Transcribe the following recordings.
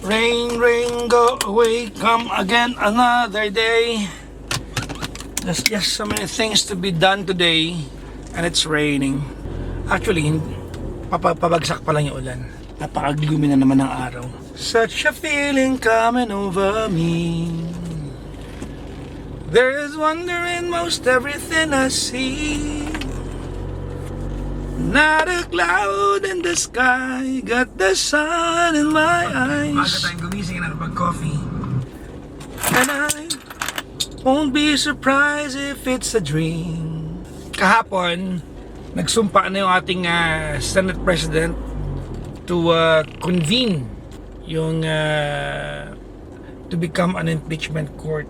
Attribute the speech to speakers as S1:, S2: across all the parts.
S1: Rain, rain, go away, come again another day. There's just so many things to be done today, and it's raining. Actually, pabagsak pa lang yung ulan. Napaka-gloomy na naman ng araw. Such a feeling coming over me. There is wonder in most everything I see. Not a cloud in the sky, got the sun in my eyes. Baga tayong gumising na nakapag-coffee. And I won't be surprised if it's a dream. Kahapon, nagsumpa na yung ating Senate President to convene yung to become an impeachment court.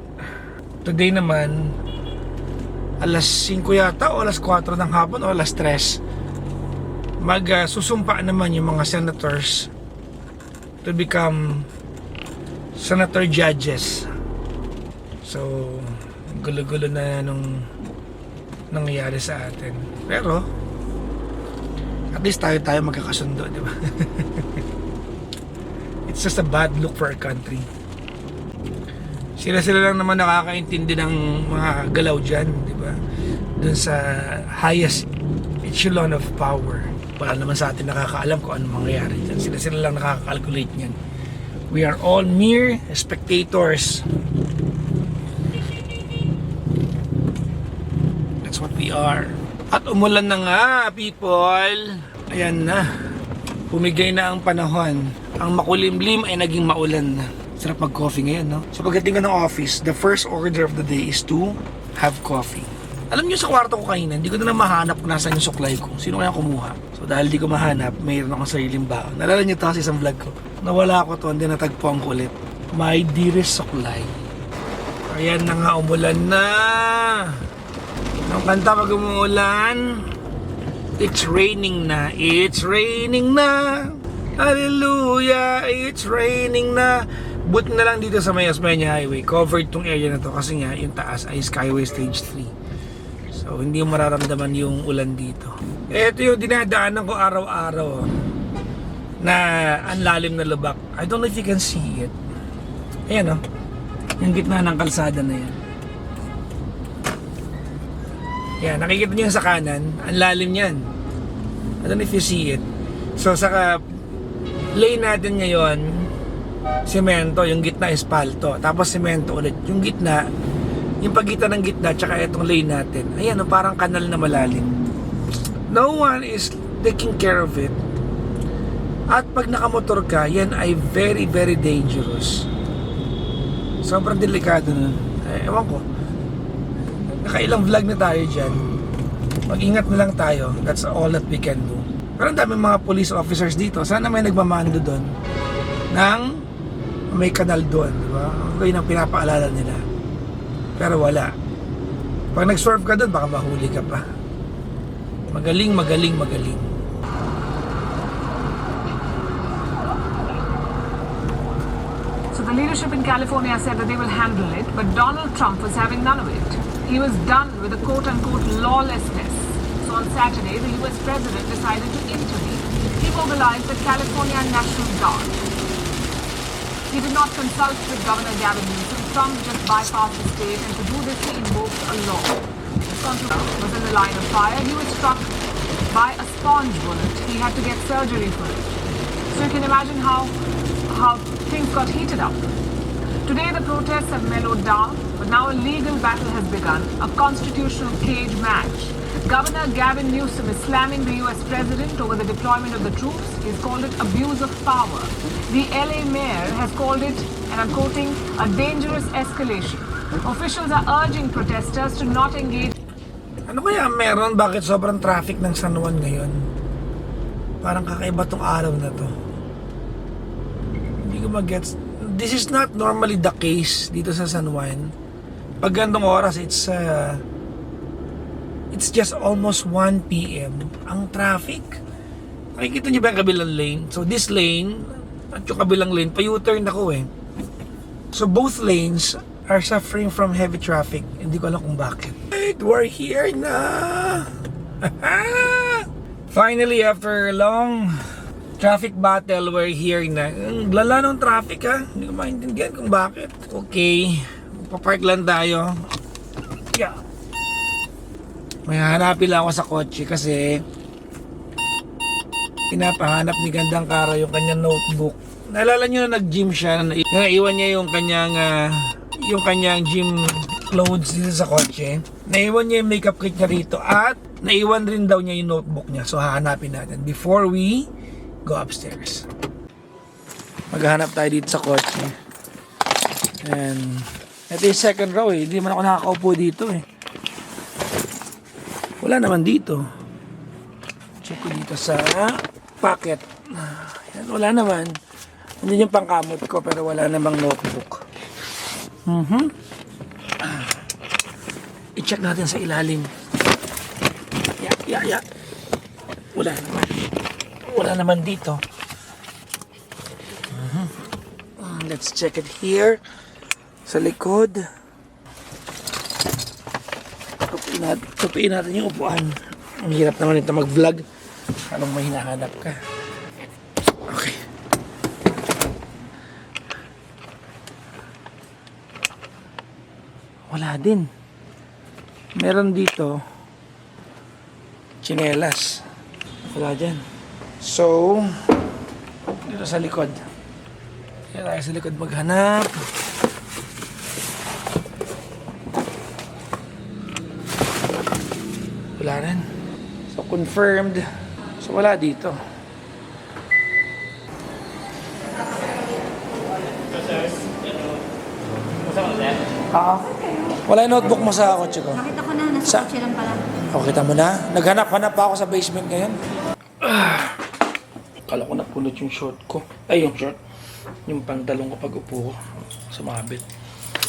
S1: Today naman, alas 5 yata o alas 4 ng hapon o alas 3, susumpa naman yung mga senators to become senator judges. So, gulo-gulo na nung nangyayari sa atin. Pero, at least tayo magkakasundo, di ba? It's just a bad look for our country. Sila lang naman nakakaintindi ng mga galaw dyan, di ba? Dun sa highest echelon of power. Wala naman sa atin nakakaalam kung ano mangyayari dyan. Sila lang nakaka-calculate niyan. We are all mere spectators. That's what we are. At umulan na nga, people. Ayan na. Pumigay na ang panahon. Ang makulimlim ay naging maulan na. Sarap mag-coffee ngayon, no? So pagdating ko ng office, the first order of the day is to have coffee. Alam niyo sa kwarto ko kanina, hindi ko na mahanap kung nasaan yung suklay ko. Sino kaya kumuha? So dahil di ko mahanap, mayroon akong sariling baon. Nalala niyo ito sa isang vlog ko. Nawala ko to, hindi natagpuan ko ulit. My dearest suklay. Ayan na nga, umulan na. Ang kanta pag umuulan, it's raining na, it's raining na. Hallelujah, it's raining na. Buti na lang dito sa may Osmeña Highway, covered tong area na to kasi nga yung taas ay Skyway Stage 3. So hindi mo mararamdaman yung ulan dito. Ito yung dinadaanan ko araw-araw na ang lalim na lubak. I don't know if you can see it. Ayan, oh, yung gitna ng kalsada na yan. Yan, nakikita niyo sa kanan, ang lalim yan. I don't know if you see it. So sa lane natin ngayon, semento, yung gitna espalto, tapos semento ulit. Yung gitna, yung pagitan ng gitna tsaka itong lane natin, ayan, parang kanal na malalim. No one is taking care of it. At pag nakamotor ka, yan ay very, very dangerous. Sobrang delikado nun. Ewan ko, nakailang vlog na tayo dyan. Mag-ingat na lang tayo. That's all that we can do. Pero ang daming mga police officers dito. Sana may nagmamando doon ng may kanal doon, di ba? Ang ang pinapaalala nila. Pero wala. Pag nag-swerve ka doon, baka mahuli ka pa. Magaling.
S2: So the leadership in California said that they will handle it, but Donald Trump was having none of it. He was done with the quote-unquote lawlessness. So on Saturday, the US president decided to intervene. He mobilized the California National Guard. He did not consult with Governor Gavin Newsom. Trump just bypassed the state, and to do this, he invoked a law. His controller was in the line of fire. He was struck by a sponge bullet. He had to get surgery for it. So you can imagine how things got heated up. Today, the protests have mellowed down, but now a legal battle has begun, a constitutional cage match. Governor Gavin Newsom is slamming the US president over the deployment of the troops. He's called it abuse of power. The LA mayor has called it, and I'm quoting, a dangerous escalation. Officials are urging protesters to not engage.
S1: Ano kaya meron? Bakit sobrang traffic ng San Juan ngayon? Parang kakaiba tong araw na to. Hindi ko mag-gets. This is not normally the case dito sa San Juan. Pag gandong oras, it's just almost 1 p.m. Ang traffic. Nakikita niyo ba ang kabilang lane? So this lane at yung kabilang lane, pa-U-turn ako eh. So both lanes are suffering from heavy traffic. Hindi ko alam kung bakit. We're here na! Finally, after long Traffic battle, we're here na. Ang lala ng traffic ha. Hindi ko maintindihan kung bakit. Okay. Papark lang tayo. Yeah. May hanapin lang ako sa kotse kasi pinapahanap ni Gandang Kara yung kanyang notebook. Naalala nyo na nag-gym siya, naiwan niya yung kanyang gym clothes dito sa kotse. Naiwan niya yung makeup kit niya rito at naiwan rin daw niya yung notebook niya. So hahanapin natin before we go upstairs. Maghahanap tayo dito sa kotse. And ito yung second row eh. Hindi man ako nakakaupo dito eh. Wala naman dito. Check ko dito sa pocket. Yan, wala naman. Hindi yung pangkamot ko pero wala namang notebook. I-check natin sa ilalim. Yeah. Wala naman. Wala naman dito. Let's check it here. Sa likod. Tupiin natin yung upuan. Ang hirap naman ito mag-vlog. Anong may hinahanap ka? Okay. Wala din. Meron dito tsinelas. Wala dyan. So, dito sa likod. Kaya tayo sa likod maghanap. Wala rin. So, confirmed. So, wala dito. Wala yung notebook mo sa kotse ko.
S3: Nakita ko na, nasa kotse lang pala.
S1: O, kita mo na? Naghanap-hanap pa ako sa basement ngayon. Kala ko napulot yung short ko. Ay, yung short. Yung pantalong ko pag upo ko. Sumabit.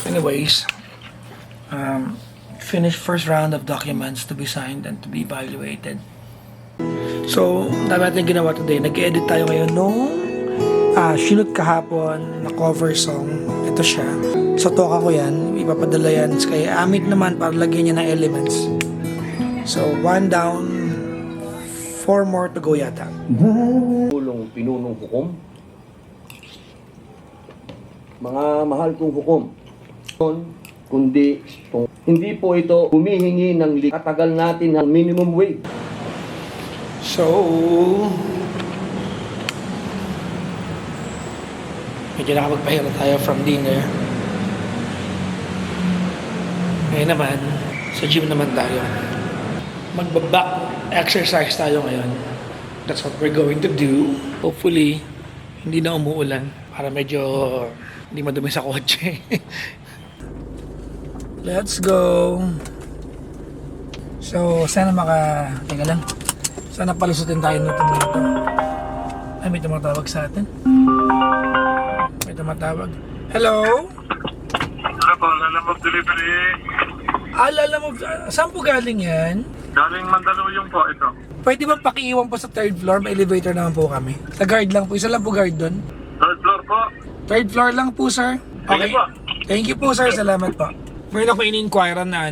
S1: Anyways, finished first round of documents to be signed and to be evaluated. So, dami natin ginawa today. Nag-edit tayo ngayon nung shoot kahapon na cover song. Ito siya. So, toka ko yan. Ipapadala yan kay Amit naman para lagyan niya ng elements. So, 1 down, 4 more to go yata.
S4: Tulong pinunong hukom. Mga mahal kong hukom, kundi hindi po ito humihingi ng katagal natin ng minimum wage.
S1: So, medyo nakapagpahira tayo from dinner. Ngayon naman, sa gym naman tayo. Magbaback exercise tayo ngayon. That's what we're going to do. Hopefully, hindi na umuulan para medyo hindi madumi sa kotse. Let's go! So, sana teka lang. Sana palusutin tayo nito. Ay, may tumatawag sa atin. May tumatawag. Hello?
S5: Ano po, Lalamove Delivery.
S1: Lalamove. Saan po galing yan?
S5: Galing Mandaluyong po ito.
S1: Pwede ba pakiiwan po sa third floor? May elevator naman po kami. Sa guard lang po. Isa lang po guard doon.
S5: Third floor po.
S1: Third floor lang po, sir. Okay.
S5: Sige po.
S1: Thank you po, sir. Salamat po. Meron ako in-inquire na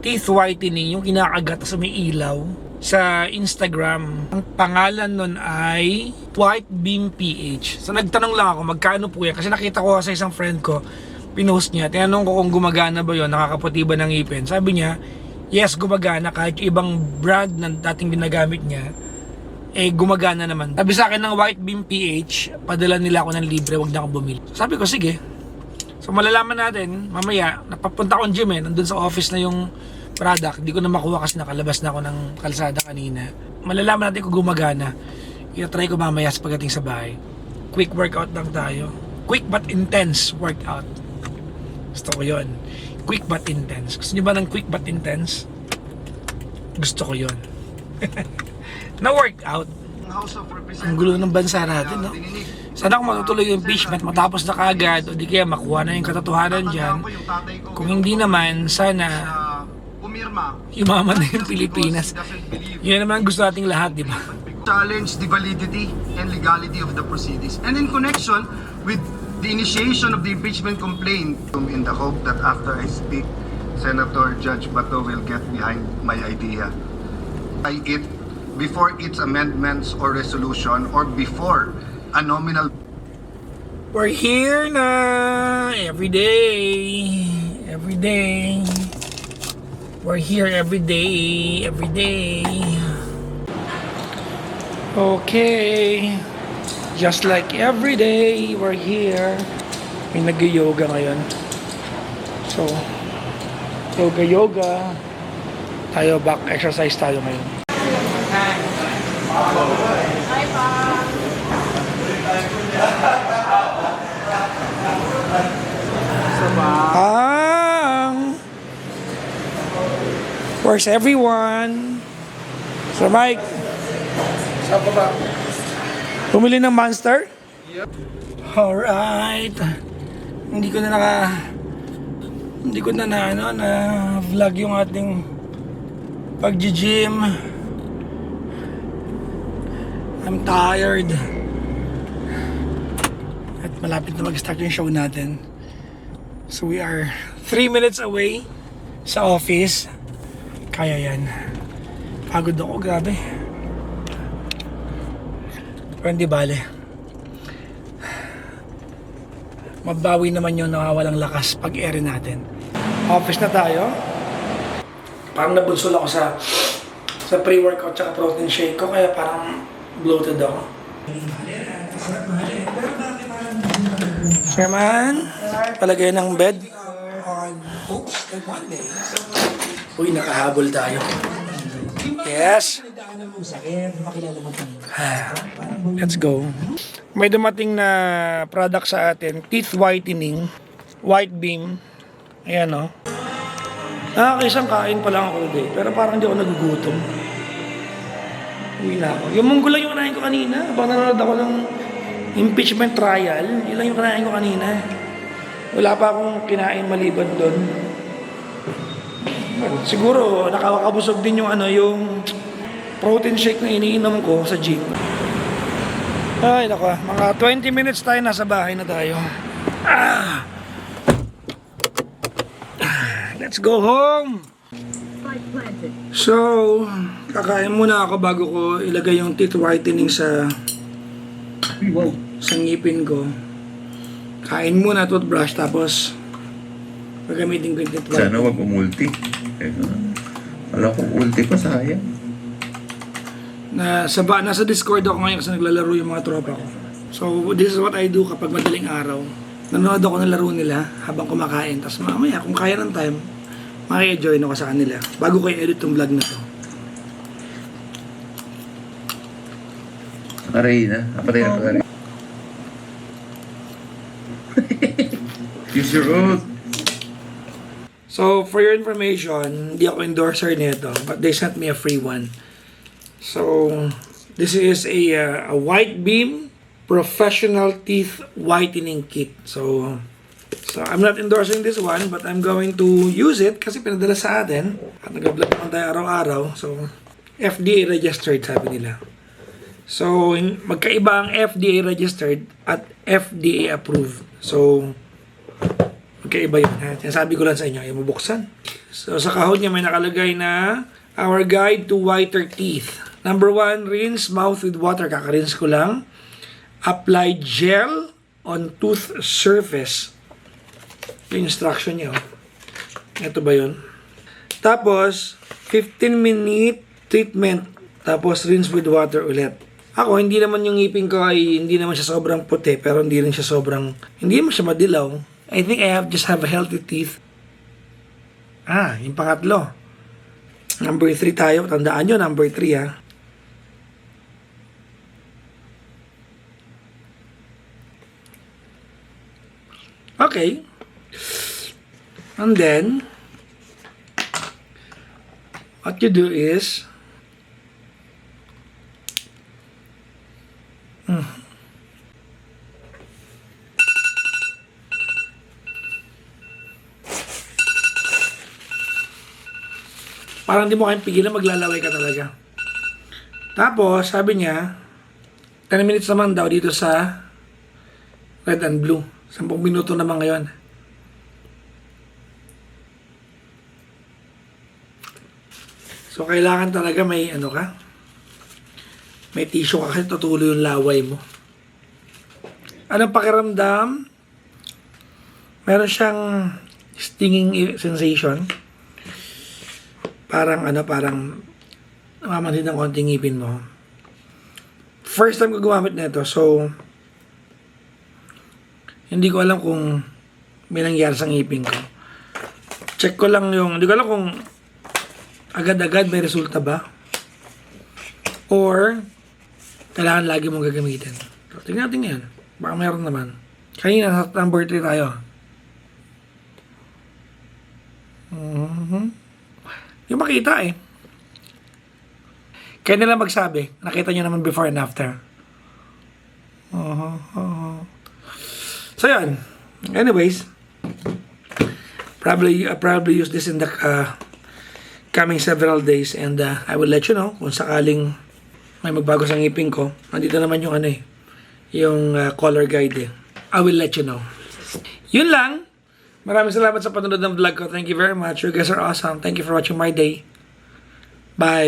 S1: teeth whitening, yung kinakagat sa may ilaw sa Instagram. Ang pangalan nun ay White Beam PH. So nagtanong lang ako magkano po yan kasi nakita ko sa isang friend ko, pinost niya. Tinanong ko kung gumagana ba yun, nakakaputi ba ng ngipin. Sabi niya, yes, gumagana kahit yung ibang brand na dating ginagamit niya, gumagana naman. Sabi sa akin ng White Beam PH, padala nila ako ng libre, wag na ako bumili. Sabi ko, sige. So malalaman natin, mamaya, napapunta akong gym nandun sa office na yung product. Hindi ko na makuha kasi nakalabas na ako ng kalsada kanina. Malalaman natin kung gumagana. I-try ko mamaya sa pagdating sa bahay. Quick workout lang tayo. Quick but intense workout. Gusto ko yun. Quick but intense. Gusto niyo ba ng quick but intense? Gusto ko yun. Na workout. Ang gulo ng bansa natin, no? Sana kung matutuloy yung impeachment, matapos na kagad, o di kaya makuha na yung katotohanan dyan. Kung hindi naman, sana yumaman na yung Pilipinas. Yun naman gusto nating lahat, di ba?
S6: Challenge the validity and legality of the proceedings. And in connection with the initiation of the impeachment complaint, in the hope that after I speak, Senator Judge Bato will get behind my idea. It before its amendments or resolution or before a nominal
S1: We're here na every day. Every day. We're here every day. Every day. Okay. Just like every day, we're here. May nag-yoga ngayon. So, yoga. Tayo back exercise tayo ngayon. Where's everyone? Sir Mike. Saan ka ba? Bumili ng Monster? Yep. Alright. Hindi ko na vlog yung ating pag-gym. I'm tired. At malapit na mag-start yung show natin. So we are 3 minutes away sa office. Kaya yan. Pagod ako, grabe. Pero hindi bale. Mabawi naman yung nawawalang lakas pag ere natin. Office na tayo. Parang nabunsol ako sa pre-workout tsaka protein shake ko, kaya parang bloated ako. Sherman, palagay ng bed. Uy, nakahabol tayo. Yes. Let's go. May dumating na product sa atin, teeth whitening, white beam. Ayan o. Nakakaisang kain pa lang ako today, pero parang hindi ako nagugutom. Uwi na ako. Yung munggo lang yung kanain ko kanina. Habang nanonood ako ng impeachment trial, yun lang yung kanain ko kanina. Wala pa akong kinain maliban doon. Siguro nakakabusog din yung yung protein shake na iniinom ko sa gym. Ay nako, mga 20 minutes tayo nasa bahay na tayo. Let's go home. So, kakain muna ako bago ko ilagay yung teeth whitening sa ngipin ko. Kain muna, toothbrush, tapos gagamitin ko yung teeth whitening.
S3: Sana wag umulti. Alam ko ulti pa, sayang.
S1: Nasa Discord ako ngayon kasi naglalaro yung mga tropa ko. So this is what I do kapag madaling araw. Nanonood ako ng laro nila habang kumakain. Tapos mamaya kung kaya ng time, maki-join ako sa kanila bago ko i-edit yung vlog na to.
S3: Aray na. Apatay na pag-aray. Use your oath.
S1: So, for your information, hindi ako endorser nito, but they sent me a free one. So, this is a white beam professional teeth whitening kit. So I'm not endorsing this one, but I'm going to use it kasi pinadala sa atin. At nag-vlog naman tayo araw-araw. So, FDA registered, sabi nila. So, magkaiba ang FDA registered at FDA approved. So, magkaiba yun. Sabi ko lang sa inyo, yung mabuksan. So, sa kahon niya may nakalagay na our guide to whiter teeth. Number 1, rinse mouth with water. Kaka-rinse ko lang. Apply gel on tooth surface. Yung instruction niya. Ito ba yun? Tapos, 15-minute treatment. Tapos, rinse with water ulit. Ako, hindi naman yung ngipin ko ay hindi naman siya sobrang puti, pero hindi rin siya hindi naman siya madilaw. I think I just have a healthy teeth. Yung pangatlo. Number 3 tayo. Tandaan nyo, number 3 ha. Okay. And then, what you do is, parang di mo kayong pigilan, maglalaway ka talaga. Tapos, sabi niya, 10 minutes naman daw dito sa red and blue. 10 minuto naman ngayon. So, kailangan talaga may May tissue ka kasi tutuloy yung laway mo. Anong pakiramdam? Meron siyang stinging sensation. Parang namamanhid ng konting ngipin mo. First time ko gumamit nito, so hindi ko alam kung may nangyari sa ngipin ko. Check ko lang hindi ko alam kung agad-agad may resulta ba? Or kailangan lagi mong gagamitin. So, tingnan natin yan. Baka meron naman. Kanina, sa number 3 tayo. Yung makita eh. Kaya nila magsabi. Nakita nyo naman before and after. So yan. Anyways. Probably use this in the coming several days. And I will let you know kung sakaling may magbago sa ngipin ko. Nandito naman yung yung color guide eh. I will let you know. Yun lang. Maraming salamat sa panonood ng vlog ko. Thank you very much. You guys are awesome. Thank you for watching my day. Bye.